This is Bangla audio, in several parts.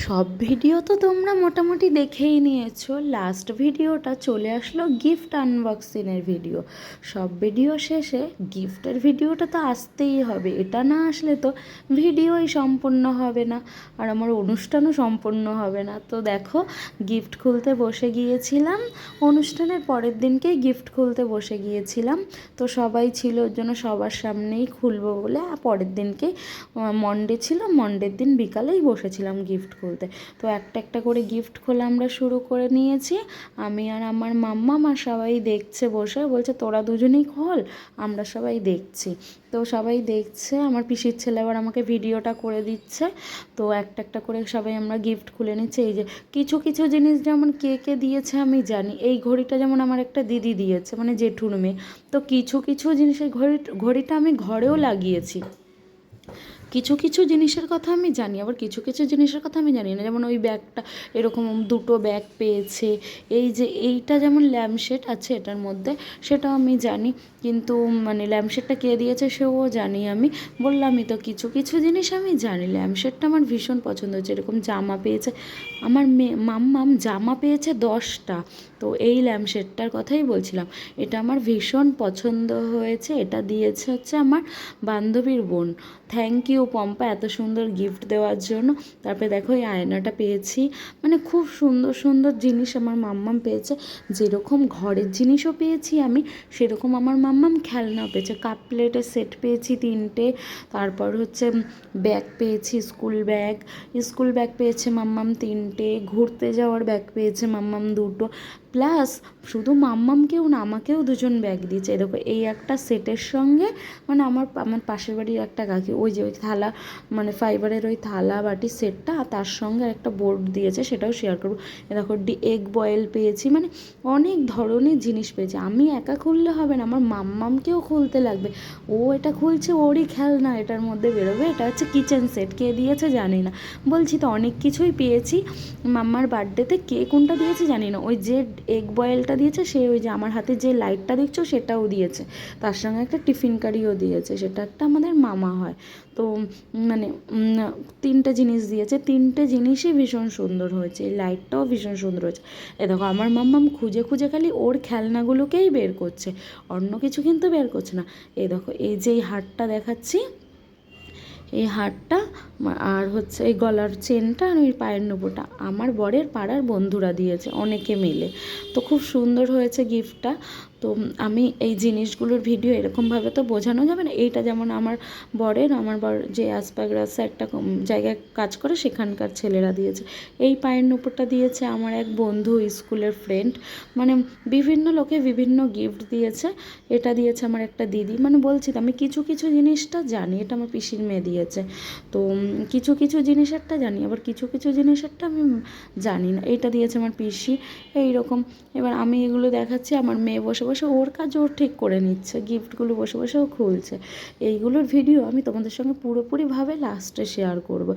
সব ভিডিও তো তোমরা মোটামুটি দেখেই নিয়েছো। লাস্ট ভিডিওটা চলে আসলো গিফট আনবক্সিংয়ের ভিডিও। সব ভিডিও শেষে গিফটের ভিডিওটা তো আসতেই হবে, এটা না আসলে তো ভিডিওই সম্পূর্ণ হবে না আর আমার অনুষ্ঠানও সম্পূর্ণ হবে না। তো দেখো, গিফট খুলতে বসে গিয়েছিলাম, অনুষ্ঠানের পরের দিনকেই গিফট খুলতে বসে গিয়েছিলাম। তো সবাই ছিল, ওর জন্য সবার সামনেই খুলবো বলে পরের দিনকেই মন্ডে ছিল, মন্ডের দিন বিকালেই বসেছিলাম গিফট খুলতে। তো একটা একটা করে গিফট খোলা আমরা শুরু করে নিয়েছি। আমি আর আমার মাম্মা সবাই দেখছে বসে, বলছে তোরা দুজনেই খোল, আমরা সবাই দেখছি। তো সবাই দেখছে, আমার পিসির ছেলে আবার আমাকে ভিডিওটা করে দিচ্ছে। তো একটা একটা করে সবাই আমরা গিফট খুলে নিচ্ছি। এই যে কিছু কিছু জিনিস যেমন কে কে দিয়েছে আমি জানি, এই ঘড়িটা যেমন আমার একটা দিদি দিয়েছে, মানে জেঠুর মেয়ে। তো কিছু কিছু জিনিসের ঘড়িটা আমি ঘরেও লাগিয়েছি। কিছু কিছু জিনিসের কথা আমি জানি, আবার কিছু কিছু জিনিসের কথা আমি জানি না। যেমন ওই ব্যাগটা, এরকম দুটো ব্যাগ পেয়েছে। এই যে এইটা যেমন ল্যাম্পশেড আছে এটার মধ্যে, সেটাও আমি জানি। কিন্তু মানে ল্যাম্পশেডটা কে দিয়েছে সেও জানি আমি। বললামই তো কিছু কিছু জিনিস আমি জানি। ল্যাম্পশেডটা আমার ভীষণ পছন্দ হয়েছে। এরকম জামা পেয়েছে আমার মেয়ে, মাম্মাম জামা পেয়েছে 10টা। তো এই ল্যাম্পশেডটার কথাই বলছিলাম, এটা আমার ভীষণ পছন্দ হয়েছে। এটা দিয়েছে হচ্ছে আমার বান্ধবীর বোন। থ্যাংক ইউ পম্পা, এত সুন্দর গিফট দেওয়ার জন্য। তারপরে দেখো এই আয়নাটা পেয়েছি, মানে খুব সুন্দর সুন্দর জিনিস আমার মাম্মাম পেয়েছে। যেরকম ঘরের জিনিসও পেয়েছি আমি, সেরকম আমার মাম্মাম খেলনাও পেয়েছে। কাপ প্লেটের সেট পেয়েছি 3টে। তারপর হচ্ছে ব্যাগ পেয়েছি, স্কুল ব্যাগ পেয়েছে মাম্মাম 3টে। ঘুরতে যাওয়ার ব্যাগ পেয়েছে মাম্মাম 2টো। প্লাস শুধু মাম্মামকেও না, আমাকেও 2জন ব্যাগ দিয়েছে। দেখো এই একটা সেটের সঙ্গে, মানে আমার আমার পাশের বাড়ির একটা কাকি ওই যে ওই থালা, মানে ফাইবারের ওই থালা বাটির সেটটা, আর তার সঙ্গে একটা বোর্ড দিয়েছে, সেটাও শেয়ার করবো। দেখো এগ বয়েল পেয়েছি, মানে অনেক ধরনের জিনিস পেয়েছি। আমি একা খুললে হবে না, আমার মাম্মামকেও খুলতে লাগবে। ও এটা খুলছে, ওরই খেলনা এটার মধ্যে বেরোবে। এটা হচ্ছে কিচেন সেট, কে দিয়েছে জানি না। বলছি তো অনেক কিছুই পেয়েছি। মাম্মার বার্থডেতে কে কোনটা দিয়েছে জানি না। ওই যে এগ বয়েলটা দিয়েছে, সে ওই যে আমার হাতে যে লাইটটা দেখছো সেটাও দিয়েছে। তার সঙ্গে একটা টিফিন কারিও দিয়েছে, সেটা একটা আমাদের মামা হয়। তো মানে 3টে জিনিস দিয়েছে, 3টে জিনিসই ভীষণ সুন্দর হয়েছে। এই লাইটটাও ভীষণ সুন্দর হয়েছে। এ দেখো আমার মাম্মাম খুঁজে খুঁজে খালি ওর খেলনাগুলোকেই বের করছে, অন্য কিছু কিন্তু বের করছে না। এই দেখো এই যে এই হারটা দেখাচ্ছি, এই হারটা আর হচ্ছে এই গলার চেনটা আর ওই পায়ের নুপুরটা আমার বরের পাড়ার বন্ধুরা দিয়েছে অনেকে মিলে। তো খুব সুন্দর হয়েছে গিফটটা। তো আমি এই জিনিসগুলোর ভিডিও এরকমভাবে তো বোঝানো যাবে না। এইটা যেমন আমার আমার বর যে আসপাগরাসে একটা জায়গায় কাজ করে, সেখানকার ছেলেরা দিয়েছে। এই পায়ের নুপুরটা দিয়েছে আমার এক বন্ধু, স্কুলের ফ্রেন্ড। মানে বিভিন্ন লোকে বিভিন্ন গিফট দিয়েছে। এটা দিয়েছে আমার একটা দিদি। মানে বলছি তো আমি কিছু কিছু জিনিসটা জানি, এটা আমার পিসির মেয়ে দিয়েছে। তো কিছু কিছু জিনিসেরটা জানি, আবার কিছু কিছু জিনিসেরটা আমি জানি না। এইটা দিয়েছে আমার পিসি। এইরকম এবার আমি এগুলো দেখাচ্ছি, আমার মেয়ে বসে বসে ওর কাজ ও ঠিক করে নিচ্ছে, গিফটগুলো বসে বসে ও খুলছে। এইগুলোর ভিডিও আমি তোমাদের সঙ্গে পুরোপুরিভাবে লাস্টে শেয়ার করব।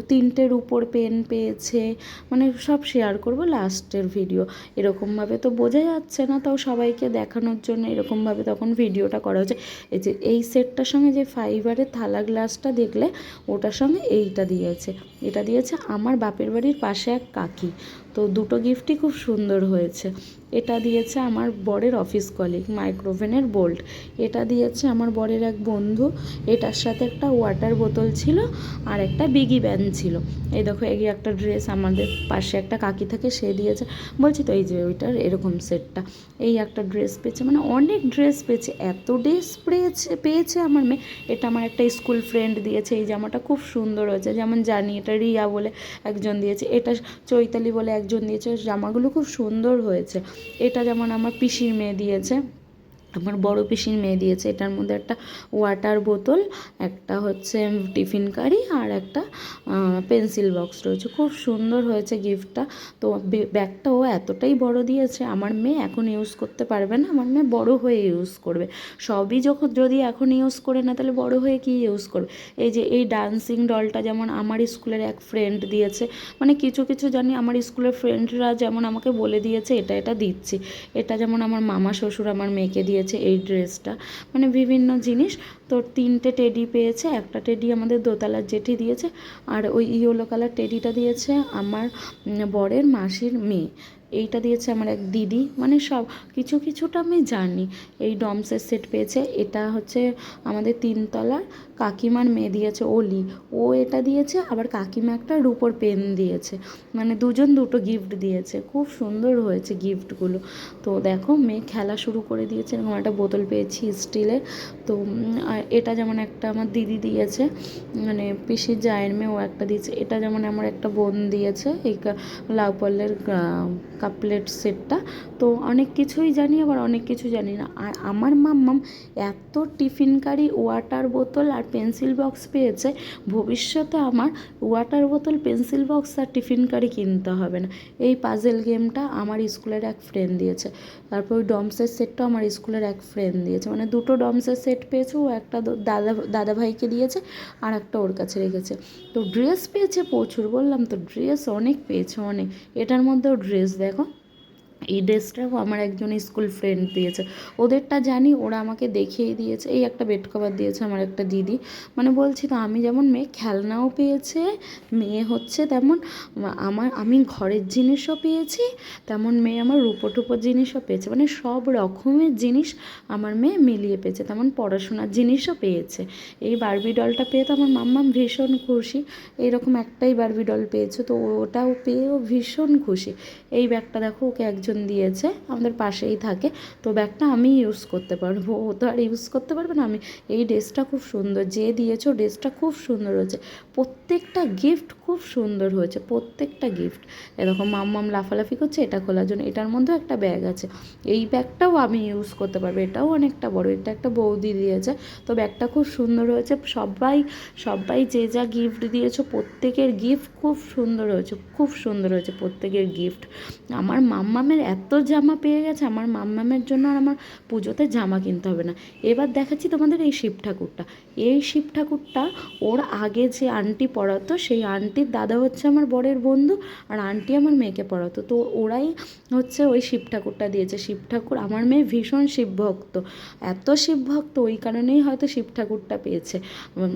3টের উপর পেন পেয়েছে, মানে সব শেয়ার করব লাস্টের ভিডিও। এরকমভাবে তো বোঝা যাচ্ছে না, তাও সবাইকে দেখানোর জন্য এরকমভাবে তখন ভিডিওটা করা হচ্ছে। এই যে এই সেটটার সঙ্গে যে ফাইবারের থালা গ্লাসটা দেখলে, ওটার সঙ্গে এইটা দিয়েছে। এটা দিয়েছে আমার বাপের বাড়ির পাশে এক কাকি। তো দুটো গিফটই খুব সুন্দর হয়েছে। এটা দিয়েছে আমার বরের অফিস কলিগ মাইক্রোওভেনের বোল্ট। এটা দিয়েছে আমার বরের এক বন্ধু। এটার সাথে একটা ওয়াটার বোতল ছিল আর একটা বিগি ব্যান ছিল। এই দেখো এই একটা ড্রেস, আমাদের পাশে একটা কাকি থাকে, সে দিয়েছে। বলছি তো এই যে ওইটার এরকম সেটটা। এই একটা ড্রেস পেয়েছে, মানে অনেক ড্রেস পেয়েছে। এত ড্রেস পেয়েছে আমার মেয়ে। এটা আমার একটা স্কুল ফ্রেন্ড দিয়েছে। এই জামাটা খুব সুন্দর হয়েছে, যেমন জানি এটা রিয়া বলে একজন দিয়েছে, এটা চৈতালি বলে একজন দিয়েছে। জামাগুলো খুব সুন্দর হয়েছে। এটা যেমন আমার পিসির মেয়ে দিয়েছে, আমার বড় পিসির মেয়ে দিয়েছে। এটার মধ্যে একটা ওয়াটার বোতল, একটা হচ্ছে টিফিন কারি আর একটা পেন্সিল বক্স রয়েছে। খুব সুন্দর হয়েছে গিফটটা। তো ব্যাগটাও এতটাই বড় দিয়েছে, আমার মেয়ে এখন ইউজ করতে পারবে না, আমার মেয়ে বড় হয়ে ইউজ করবে। সবই যখন যদি এখন ইউজ করে না, তাহলে বড় হয়ে কি ইউজ করবে। এই যে এই ডান্সিং ডলটা যেমন আমার স্কুলের এক ফ্রেন্ড দিয়েছে। মানে কিছু কিছু জানি আমার স্কুলের ফ্রেন্ডরা যেমন আমাকে বলে দিয়েছে এটা এটা দিচ্ছি। এটা যেমন আমার মামা শ্বশুর আমার মেয়েকে দিয়েছে। পেয়েছে এই ড্রেসটা, মানে বিভিন্ন জিনিস। তো 3টে টেডি পেয়েছে, একটা টেডি আমাদের দোতলার জেঠি দিয়েছে, আর ওই ইয়েলো কালার টেডিটা দিয়েছে আমার বরের মাসির মেয়ে, এইটা দিয়েছে আমার এক দিদি। মানে সব কিছু কিছুটা আমি জানি। এই ডমসের সেট পেয়েছে, এটা হচ্ছে আমাদের 3তলার কাকিমার মেয়ে দিয়েছে অলি, ও এটা দিয়েছে। আবার কাকিমা একটা রুপোর পেন দিয়েছে, মানে দুজন দুটো গিফট দিয়েছে, খুব সুন্দর হয়েছে গিফটগুলো। তো দেখো মেয়ে খেলা শুরু করে দিয়েছে। এরকম একটা বোতল পেয়েছি স্টিলের। তো আর এটা যেমন একটা আমার দিদি দিয়েছে, মানে পিসির জায়ের মেয়ে, ও একটা দিয়েছে। এটা যেমন আমার একটা বোন দিয়েছে এই লাউ পল্লের কাপলেট সেটটা। তো অনেক কিছুই জানি, আবার অনেক কিছু জানি না। আর আমার মাম্মাম এত টিফিনকারি ওয়াটার বোতল আর পেন্সিল বক্স পেয়েছে, ভবিষ্যতে আমার ওয়াটার বোতল, পেন্সিল বক্স আর টিফিনকারি কিনতে হবে না। এই পাজেল গেমটা আমার স্কুলের এক ফ্রেন্ড দিয়েছে। তারপর ওই ডমসের সেটটাও আমার স্কুলের এক ফ্রেন্ড দিয়েছে, মানে দুটো ডমসের সেট পেয়েছে। ও একটা দাদাভাইকে দিয়েছে, আর একটা ওর কাছে রেখেছে। তো ড্রেস পেয়েছে প্রচুর, বললাম তো ড্রেস অনেক পেয়েছে, অনেক। এটার মধ্যেও ড্রেস দেখো, এই ড্রেসটাও আমার একজন স্কুল ফ্রেন্ড দিয়েছে। ওদেরটা জানি, ওরা আমাকে দেখিয়ে দিয়েছে। এই একটা বেড কভার দিয়েছে আমার একটা দিদি। মানে বলছি তো, আমি যেমন মেয়ে খেলনাও পেয়েছে, মেয়ে হচ্ছে তেমন আমি ঘরের জিনিসও পেয়েছি, তেমন মেয়ে আমার রূপো টুপোর জিনিসও পেয়েছে। মানে সব রকমের জিনিস আমার মেয়ে মিলিয়ে পেয়েছে, তেমন পড়াশোনার জিনিসও পেয়েছে। এই বারবি ডলটা পেয়ে তো আমার মাম্মাম ভীষণ খুশি। এইরকম একটাই বারবি ডল পেয়েছে, তো ওটাও পেয়েও ভীষণ খুশি। এই ব্যাগটা দেখো, ওকে একজন দিয়েছে, আমাদের পাশেই থাকে। তো ব্যাগটা আমি ইউজ করতে পারবো, ও তো আর ইউজ করতে পারবে না। আমি এই ড্রেসটা খুব সুন্দর, যে দিয়েছো ড্রেসটা খুব সুন্দর হয়েছে। প্রত্যেকটা গিফট খুব সুন্দর হয়েছে, প্রত্যেকটা গিফট। এরকম মাম্মাম লাফালাফি করছে এটা খোলার জন্য। এটার মধ্যেও একটা ব্যাগ আছে, এই ব্যাগটাও আমি ইউজ করতে পারবো, এটাও অনেকটা বড়। এটা একটা বৌদি দিয়েছে। তো ব্যাগটা খুব সুন্দর হয়েছে। সবাই সবাই যে যা গিফট দিয়েছো, প্রত্যেকের গিফট খুব সুন্দর হয়েছে, খুব সুন্দর হয়েছে প্রত্যেকের গিফট। আমার মাম্মামের এত জামা পেয়ে গেছে, আমার মাম্মামের জন্য আর আমার পুজোতে জামা কিনতে হবে না। এবার দেখাচ্ছি তোমাদের এই শিব ঠাকুরটা। এই শিব ঠাকুরটা ওর আগে যে আন্টি পড়াতো, সেই আন্টির দাদা হচ্ছে আমার বরের বন্ধু, আর আন্টি আমার মেয়েকে পড়াতো। তো ওরাই হচ্ছে ওই শিব ঠাকুরটা দিয়েছে। শিব ঠাকুর, আমার মেয়ে ভীষণ শিবভক্ত, এত শিবভক্ত, ওই কারণেই হয়তো শিব ঠাকুরটা পেয়েছে।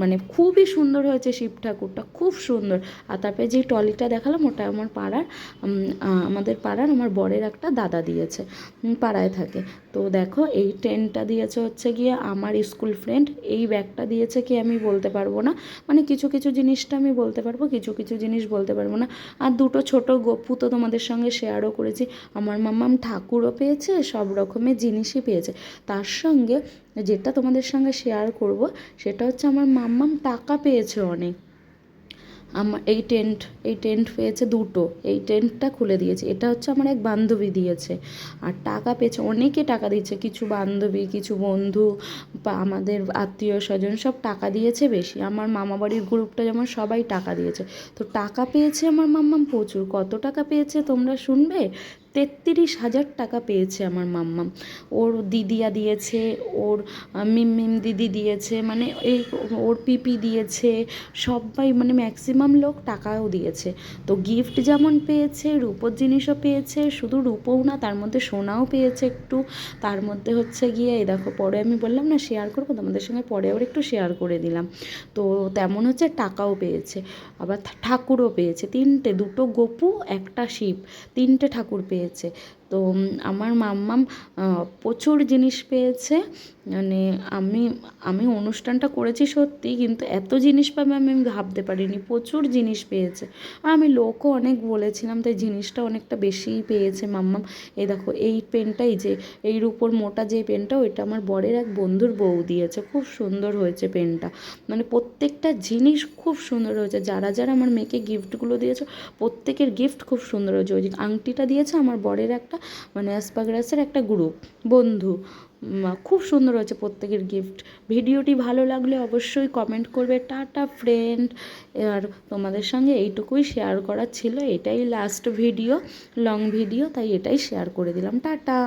মানে খুবই সুন্দর হয়েছে শিব ঠাকুরটা, খুব সুন্দর। আর তারপরে যে ট্রলিটা দেখালাম, ওটা আমার পাড়ার আমাদের পাড়ার আমার বরের একটা দাদা দিয়েছে, পাড়ায় থাকে। তো দেখো এই টেনটা দিয়েছে হচ্ছে গিয়ে আমার স্কুল ফ্রেন্ড। এই ব্যাগটা দিয়েছে কি আমি বলতে পারবো না, মানে কিছু কিছু জিনিসটা আমি বলতে পারবো, কিছু কিছু জিনিস বলতে পারবো না। আর দুটো ছোট গপ্পু তো তোমাদের সঙ্গে শেয়ারও করেছি। আমার মাম্মাম ঠাকুরও পেয়েছে, সব রকমের জিনিসই পেয়েছে। তার সঙ্গে যেটা তোমাদের সঙ্গে শেয়ার করব, সেটা হচ্ছে আমার মাম্মাম টাকা পেয়েছে অনেক। আমার এই টেন্ট পেয়েছে দুটো, এই টেন্টটা খুলে দিয়েছে, এটা হচ্ছে আমার এক বান্ধবী দিয়েছে। আর টাকা পেয়েছে, অনেকে টাকা দিচ্ছে, কিছু বান্ধবী, কিছু বন্ধু বা আমাদের আত্মীয় স্বজন সব টাকা দিয়েছে বেশি। আমার মামাবাড়ির গ্রুপটা যেমন সবাই টাকা দিয়েছে। তো টাকা পেয়েছে আমার মাম্মাম প্রচুর। কত টাকা পেয়েছে তোমরা শুনবে? 33,000 টাকা পেয়েছে আমার মাম্মাম। ওর দিদিয়া দিয়েছে, ওর মিম দিদি দিয়েছে, মানে এই ওর পিপি দিয়েছে, সবাই মানে ম্যাক্সিমাম লোক টাকাও দিয়েছে। তো গিফট যেমন পেয়েছে, রূপোর জিনিসও পেয়েছে, শুধু রূপোও না, তার মধ্যে সোনাও পেয়েছে একটু। তার মধ্যে হচ্ছে গিয়ে এই দেখো, পরে আমি বললাম না শেয়ার করবো তোমাদের সঙ্গে, পরে আবার একটু শেয়ার করে দিলাম। তো তেমন হচ্ছে টাকাও পেয়েছে, আবার ঠাকুরও পেয়েছে 3টে, দুটো গপু একটা শিব, 3টে ঠাকুর পেয়েছে। তো আমার মাম্মাম প্রচুর জিনিস পেয়েছে। মানে আমি আমি অনুষ্ঠানটা করেছি সত্যি, কিন্তু এত জিনিস পাবে আমি ভাবতে পারিনি, প্রচুর জিনিস পেয়েছে। আর আমি লোকও অনেক বলেছিলাম, তাই জিনিসটা অনেকটা বেশিই পেয়েছে মাম্মাম। এই দেখো এই পেনটাই, যে এই রূপোর মোটা যে পেনটা, ওইটা আমার বরের এক বন্ধুর বউ দিয়েছে, খুব সুন্দর হয়েছে পেনটা। মানে প্রত্যেকটা জিনিস খুব সুন্দর হয়েছে। যারা যারা আমার মেয়েকে গিফটগুলো দিয়েছে, প্রত্যেকের গিফট খুব সুন্দর হয়েছে। ওই যে আংটিটা দিয়েছে আমার বরের একটা, মানে অ্যাসপাগ্রাসের একটা গ্রুপ বন্ধু, খুব সুন্দর হয়েছে প্রত্যেকের গিফট। ভিডিওটি ভালো লাগলে অবশ্যই কমেন্ট করবে। Tata friend. আর তোমাদের সঙ্গে এইটুকুই শেয়ার করার ছিল, এটাই লাস্ট ভিডিও, লং ভিডিও, তাই এটাই শেয়ার করে দিলাম। টাটা।